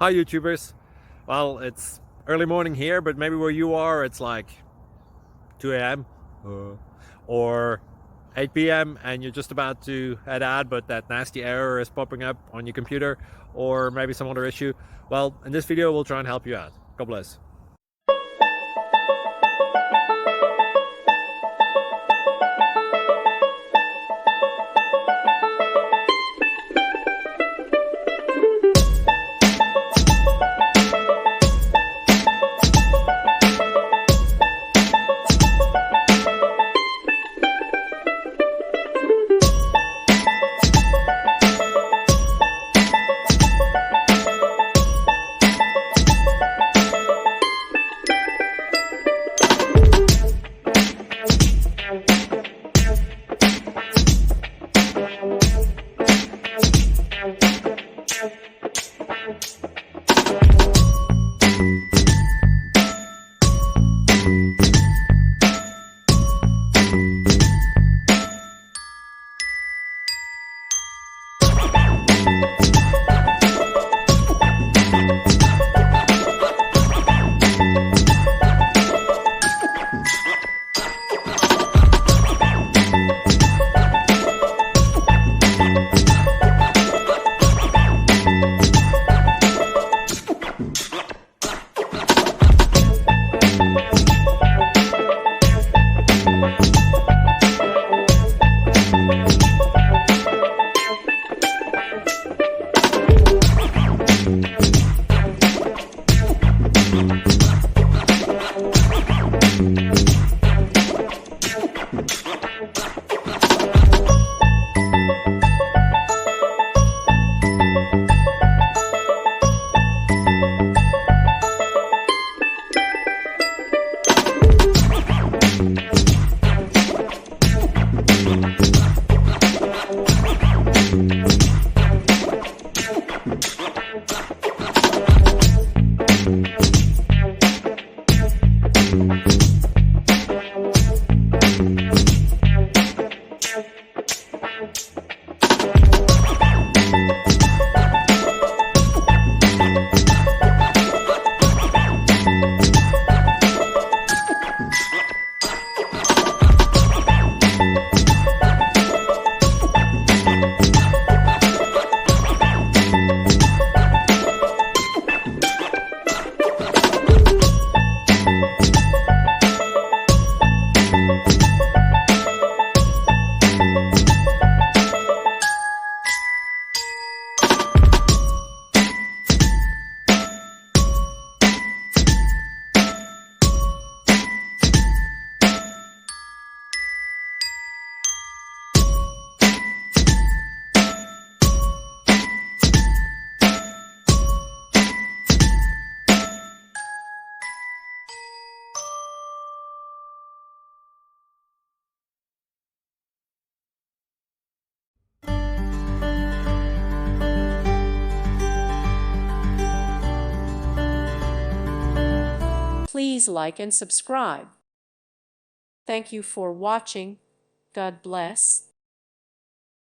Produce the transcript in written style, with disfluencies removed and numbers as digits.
Hi YouTubers. Well, it's early morning here, but maybe where you are it's like 2 a.m. or 8 p.m. and you're just about to head out, but that nasty error is popping up on your computer, or maybe some other issue. Well, in this video we'll try and help you out. God bless. Please like and subscribe. Thank you for watching. God bless.